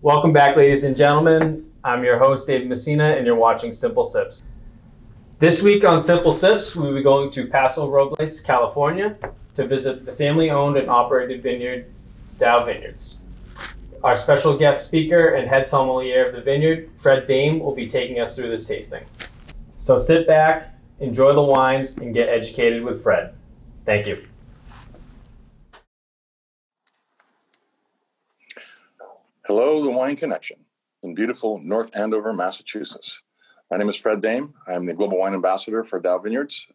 Welcome back, ladies and gentlemen. I'm your host, Dave Messina, and you're watching Simple Sips. This week on Simple Sips, we'll be going to Paso Robles, California, to visit the family-owned and operated vineyard, Daou Vineyards. Our special guest speaker and head sommelier of the vineyard, Fred Dame, will be taking us through this tasting. So sit back, enjoy the wines, and get educated with Fred. Thank you. Hello, The Wine Connection in beautiful North Andover, Massachusetts. My name is Fred Dame. I'm the Global Wine Ambassador for Daou Vineyards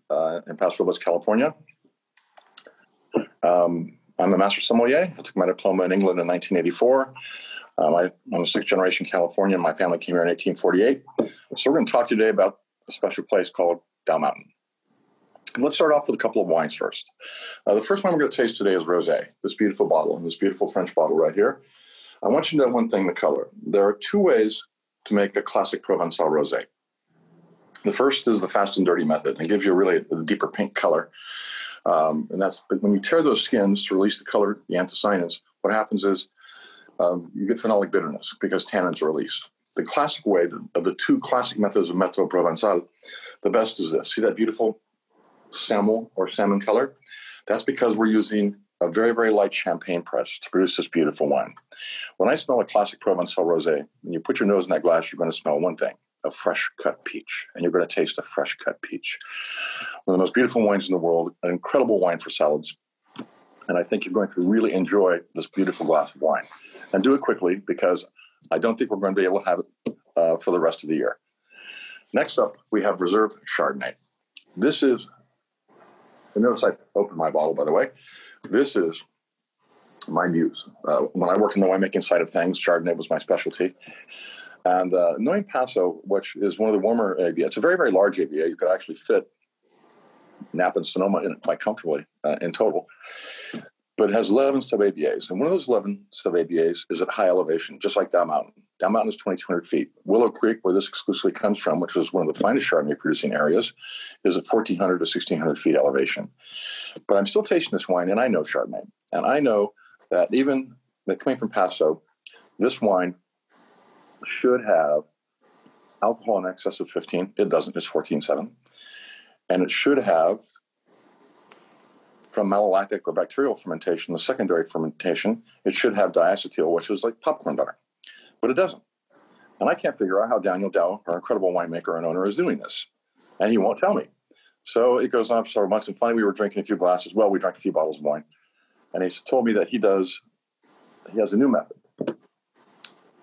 in Paso Robles, California. I'm a Master Sommelier. I took my diploma in England in 1984. I'm a sixth-generation Californian. My family came here in 1848. So we're going to talk today about a special place called Daou Mountain. And let's start off with a couple of wines first. The first one we're going to taste today is Rosé, this beautiful bottle, this beautiful French bottle right here. I want you to know one thing, the color. There are two ways to make a classic Provençal rosé. The first is the fast and dirty method. It gives you really a deeper pink color. And that's when you tear those skins to release the color, the anthocyanins, what happens is you get phenolic bitterness because tannins are released. The classic way of the two classic methods of Méthode Provençale, the best is this. See that beautiful salmon or salmon color? That's because we're using a very, very light champagne press to produce this beautiful wine. When I smell a classic Provençal rosé, when you put your nose in that glass, you're going to smell one thing, a fresh cut peach. And you're going to taste a fresh cut peach. One of the most beautiful wines in the world, an incredible wine for salads. And I think you're going to really enjoy this beautiful glass of wine. And do it quickly because I don't think we're going to be able to have it for the rest of the year. Next up, we have Reserve Chardonnay. This is, and notice I opened my bottle, by the way. This is my muse. When I worked in the winemaking side of things, Chardonnay was my specialty. And knowing Paso, which is one of the warmer AVA, it's a very, very large AVA. You could actually fit Napa and Sonoma in it quite comfortably in total. But it has 11 sub-AVAs. And one of those 11 sub-AVAs is at high elevation, just like Daou Mountain. Daou Mountain is 2,200 feet. Willow Creek, where this exclusively comes from, which is one of the finest Chardonnay producing areas, is at 1,400 to 1,600 feet elevation. But I'm still tasting this wine, and I know Chardonnay. And I know that even coming from Paso, this wine should have alcohol in excess of 15. It doesn't. It's 14.7. And it should have, from malolactic or bacterial fermentation, the secondary fermentation, it should have diacetyl, which is like popcorn butter. But it doesn't. And I can't figure out how Daniel Daou, our incredible winemaker and owner, is doing this. And he won't tell me. So it goes on for several months. And finally, we were drinking a few glasses. Well, we drank a few bottles of wine. And he told me that he has a new method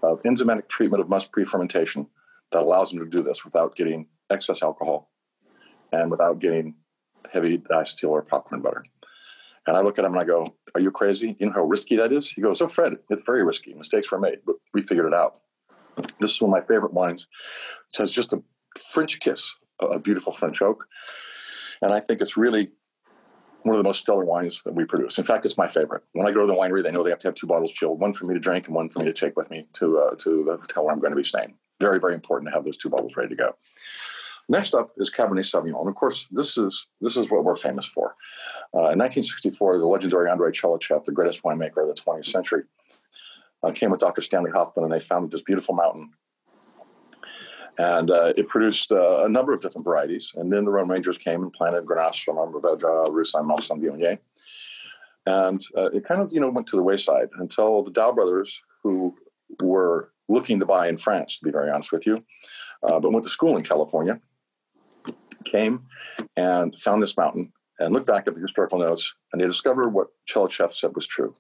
of enzymatic treatment of must pre-fermentation that allows him to do this without getting excess alcohol and without getting heavy diacetyl or popcorn butter. And I look at him and I go, are you crazy? You know how risky that is? He goes, oh, Fred, it's very risky. Mistakes were made, but we figured it out. This is one of my favorite wines. It has just a French kiss, a beautiful French oak. And I think it's really one of the most stellar wines that we produce. In fact, it's my favorite. When I go to the winery, they know they have to have 2 bottles chilled, one for me to drink and one for me to take with me to the hotel where I'm going to be staying. Very, very important to have those 2 bottles ready to go. Next up is Cabernet Sauvignon. And of course, this is what we're famous for. In 1964, the legendary Andrei Chelychev, the greatest winemaker of the 20th century, came with Dr. Stanley Hoffman, and they founded this beautiful mountain. And it produced a number of different varieties. And then the Rhone Rangers came and planted Grenache, Mourvedre, Roussanne, Malson, Viognier. And it kind of, went to the wayside until the Daou brothers, who were looking to buy in France, to be very honest with you, but went to school in California, came and found this mountain and looked back at the historical notes, and they discovered what Chelychev said was true.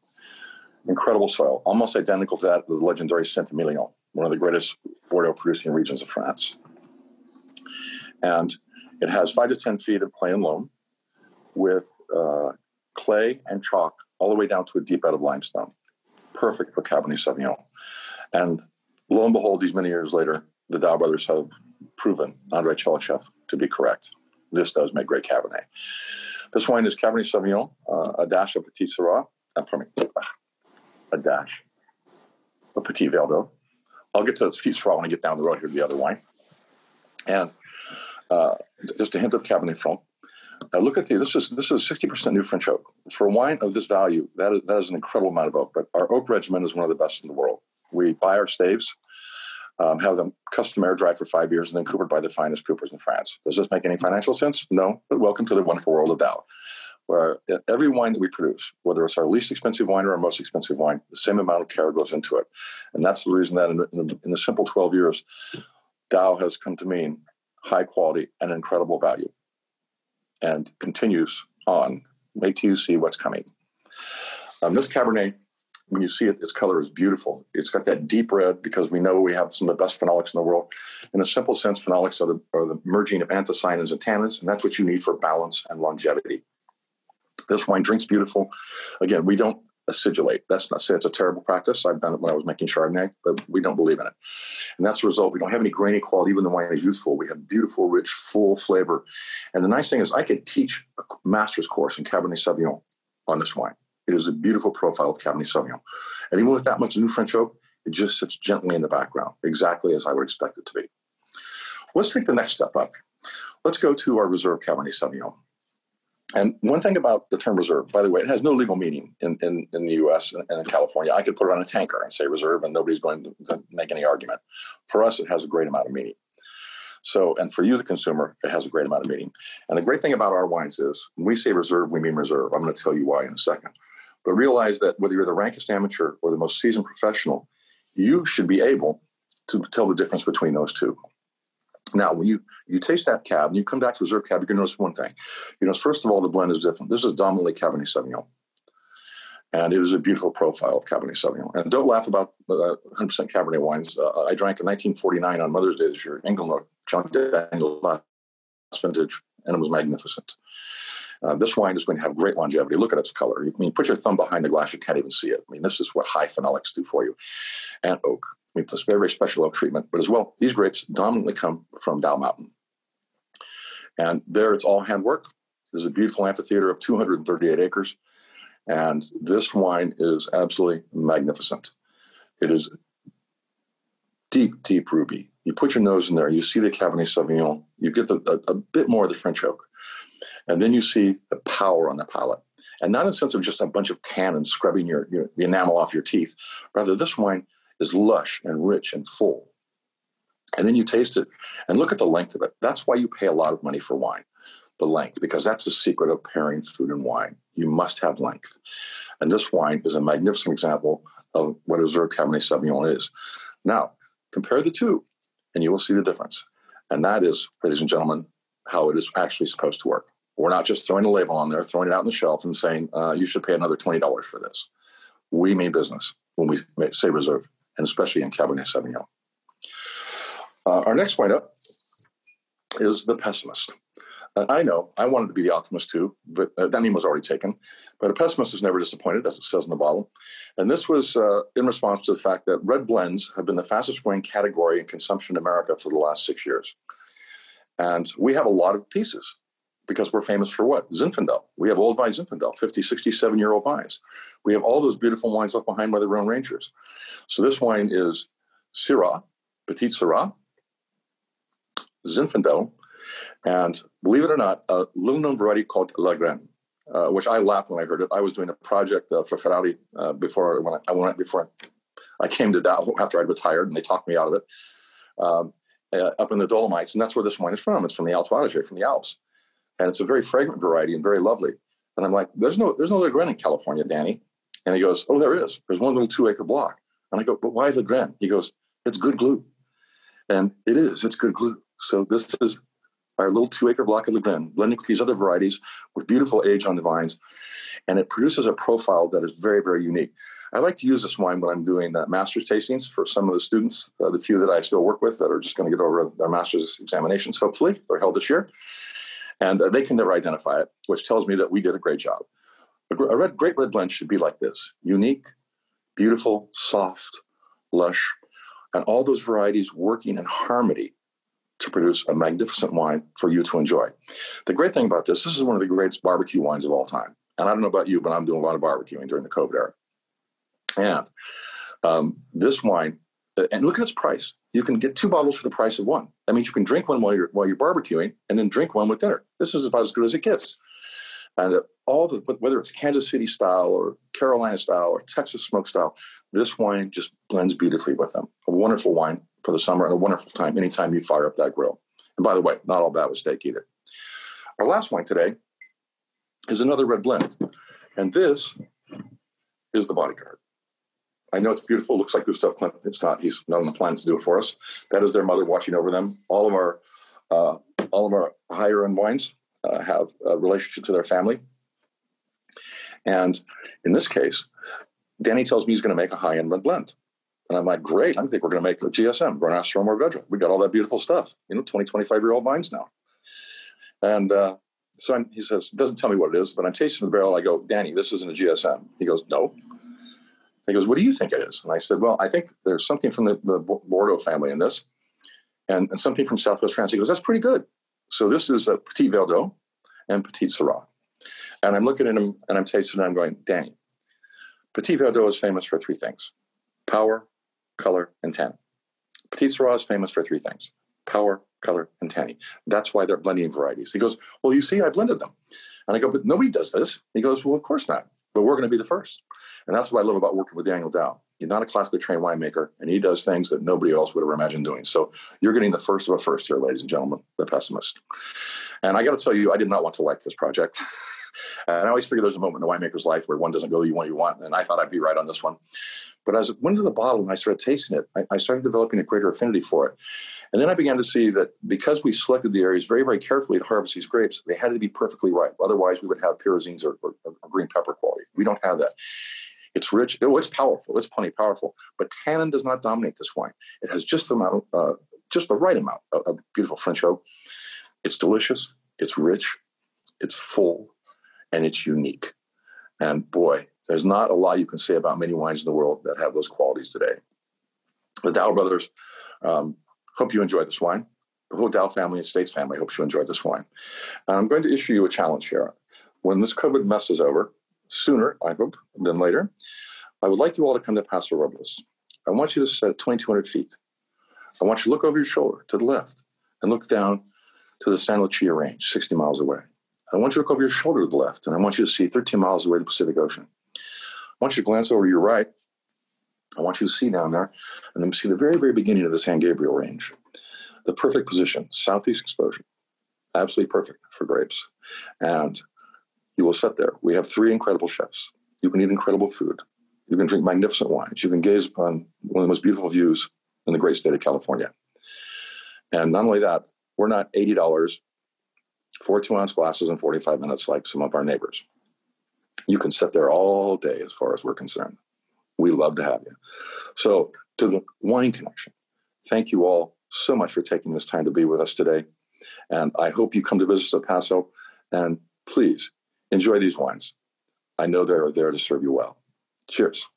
Incredible soil, almost identical to that of the legendary Saint-Emilion, one of the greatest Bordeaux-producing regions of France. And it has 5 to 10 feet of clay and loam with clay and chalk all the way down to a deep bed of limestone. Perfect for Cabernet Sauvignon. And lo and behold, these many years later, the Daou brothers have proven Andrei Chelychev to be correct. This does make great Cabernet. This wine is Cabernet Sauvignon, a dash of Petit Syrah, a dash of Petit Verdot. I'll get to the Petit Syrah when I get down the road here to the other wine. And just a hint of Cabernet Franc. Look at this is 60% new French oak. For a wine of this value, that is an incredible amount of oak. But our oak regimen is one of the best in the world. We buy our staves, have them custom air dried for 5 years, and then coopered by the finest coopers in France. Does this make any financial sense? No, but welcome to the wonderful world of Daou, where every wine that we produce, whether it's our least expensive wine or our most expensive wine, the same amount of care goes into it. And that's the reason that in the simple 12 years, Daou has come to mean high quality and incredible value, and continues on. Wait till you see what's coming. This Cabernet, when you see it, its color is beautiful. It's got that deep red because we know we have some of the best phenolics in the world. In a simple sense, phenolics are the merging of anthocyanins and tannins, and that's what you need for balance and longevity. This wine drinks beautiful. Again, we don't acidulate. That's not to say it's a terrible practice. I've done it when I was making Chardonnay, but we don't believe in it. And that's the result. We don't have any grainy quality. Even the wine is youthful. We have beautiful, rich, full flavor. And the nice thing is I could teach a master's course in Cabernet Sauvignon on this wine. It is a beautiful profile of Cabernet Sauvignon. And even with that much new French oak, it just sits gently in the background, exactly as I would expect it to be. Let's take the next step up. Let's go to our reserve Cabernet Sauvignon. And one thing about the term reserve, by the way, it has no legal meaning in the U.S. and in California. I could put it on a tanker and say reserve, and nobody's going to make any argument. For us, it has a great amount of meaning. So, and for you, the consumer, it has a great amount of meaning. And the great thing about our wines is, when we say reserve, we mean reserve. I'm going to tell you why in a second. But realize that whether you're the rankest amateur or the most seasoned professional, you should be able to tell the difference between those two. Now, when you taste that cab and you come back to reserve cab, you're going to notice one thing. You know, first of all, the blend is different. This is dominantly Cabernet Sauvignon. And it is a beautiful profile of Cabernet Sauvignon. And don't laugh about 100% Cabernet wines. I drank in 1949 on Mother's Day this year, Inglenook, John Daniel's last vintage, and it was magnificent. This wine is going to have great longevity. Look at its color. I mean, put your thumb behind the glass, you can't even see it. I mean, this is what high phenolics do for you. And oak. I mean, it's a very, very special oak treatment. But as well, these grapes dominantly come from Daou Mountain. And there it's all handwork. There's a beautiful amphitheater of 238 acres. And this wine is absolutely magnificent. It is deep, deep ruby. You put your nose in there, you see the Cabernet Sauvignon, you get a bit more of the French oak. And then you see the power on the palate. And not in the sense of just a bunch of tannins scrubbing the enamel off your teeth. Rather, this wine is lush and rich and full. And then you taste it and look at the length of it. That's why you pay a lot of money for wine, the length, because that's the secret of pairing food and wine. You must have length. And this wine is a magnificent example of what a reserve Cabernet Sauvignon is. Now, compare the two, and you will see the difference. And that is, ladies and gentlemen, how it is actually supposed to work. We're not just throwing a label on there, throwing it out on the shelf and saying, you should pay another $20 for this. We mean business when we say reserve, and especially in Cabernet Sauvignon. Our next wine up is the Pessimist. I know, I wanted to be the optimist too, but that name was already taken. But a pessimist is never disappointed, as it says in the bottle. And this was in response to the fact that red blends have been the fastest growing category in consumption in America for the last 6 years. And we have a lot of pieces because we're famous for what? Zinfandel. We have old vine Zinfandel, 50, 67-year-old vines. We have all those beautiful wines left behind by the Rhone Rangers. So this wine is Syrah, Petit Syrah, Zinfandel, and believe it or not, a little-known variety called La Graine, which I laughed when I heard it. I was doing a project for Ferrari before I came to Daou after I'd retired, and they talked me out of it, up in the Dolomites, and that's where this wine is from. It's from the Alto Adige, from the Alps. And it's a very fragrant variety and very lovely. And I'm like, there's no La Graine in California, Danny. And he goes, oh, there is. There's one little 2-acre block. And I go, but why La Graine? He goes, it's good glue. And it is. It's good glue. So this is our little 2-acre block of La Graine, blending with these other varieties with beautiful age on the vines. And it produces a profile that is very, very unique. I like to use this wine when I'm doing master's tastings for some of the students, the few that I still work with that are just going to get over their master's examinations, hopefully. They're held this year. And they can never identify it, which tells me that we did a great job. A great red blend should be like this: unique, beautiful, soft, lush, and all those varieties working in harmony to produce a magnificent wine for you to enjoy. The great thing about this is one of the greatest barbecue wines of all time. And I don't know about you, but I'm doing a lot of barbecuing during the COVID era. And this wine, and look at its price. You can get 2 bottles for the price of one. That means you can drink one while you're barbecuing and then drink one with dinner. This is about as good as it gets. And whether it's Kansas City style or Carolina style or Texas smoke style, this wine just blends beautifully with them. A wonderful wine for the summer and a wonderful time anytime you fire up that grill. And by the way, not all bad with steak either. Our last wine today is another red blend. And this is the Bodyguard. I know it's beautiful. Looks like Gustav Klimt. It's not. He's not on the planet to do it for us. That is their mother watching over them. All of our higher end wines have a relationship to their family. And in this case, Danny tells me he's going to make a high end red blend. And I'm like, great. I think we're going to make the GSM, Master Sommelier. We got all that beautiful stuff. 20, 25-year-old wines now. And he says, doesn't tell me what it is, but I'm tasting the barrel. I go, Danny, this isn't a GSM. He goes, no. He goes, what do you think it is? And I said, well, I think there's something from the Bordeaux family in this and something from Southwest France. He goes, that's pretty good. So this is a Petit Verdot and Petit Syrah. And I'm looking at him and I'm tasting it and I'm going, Danny, Petit Verdot is famous for three things: power, color, and tannin. Petit Syrah is famous for three things: power, color, and tannin. That's why they're blending varieties. He goes, well, you see, I blended them. And I go, but nobody does this. He goes, well, of course not. But we're going to be the first. And that's what I love about working with Daniel Daou. He's not a classically trained winemaker, and he does things that nobody else would have imagined doing. So you're getting the first of a first here, ladies and gentlemen, the Pessimist. And I got to tell you, I did not want to like this project. And I always figure there's a moment in a winemaker's life where one doesn't go you want. And I thought I'd be right on this one. But as it went into the bottle and I started tasting it, I started developing a greater affinity for it. And then I began to see that because we selected the areas very, very carefully to harvest these grapes, they had to be perfectly ripe. Otherwise, we would have pyrazines or green pepper quality. We don't have that. It's rich. It's powerful. It's plenty powerful. But tannin does not dominate this wine. It has just the right amount of beautiful French oak. It's delicious. It's rich. It's full. And it's unique. And boy, there's not a lot you can say about many wines in the world that have those qualities today. The Daou brothers hope you enjoy this wine. The whole Daou family and States family hopes you enjoy this wine. And I'm going to issue you a challenge here. When this COVID mess is over, sooner, I hope, than later, I would like you all to come to Paso Robles. I want you to sit at 2,200 feet. I want you to look over your shoulder to the left and look down to the San Lucia Range, 60 miles away. I want you to look over your shoulder to the left, and I want you to see 13 miles away the Pacific Ocean. I want you to glance over to your right. I want you to see down there, and then see the very, very beginning of the San Gabriel Range. The perfect position, southeast exposure. Absolutely perfect for grapes. And you will sit there. We have three incredible chefs. You can eat incredible food. You can drink magnificent wines. You can gaze upon one of the most beautiful views in the great state of California. And not only that, we're not $80 for 2-ounce glasses in 45 minutes like some of our neighbors. You can sit there all day as far as we're concerned. We love to have you. So to the Wine Connection, thank you all so much for taking this time to be with us today. And I hope you come to visit us at Paso, and please enjoy these wines. I know they're there to serve you well. Cheers.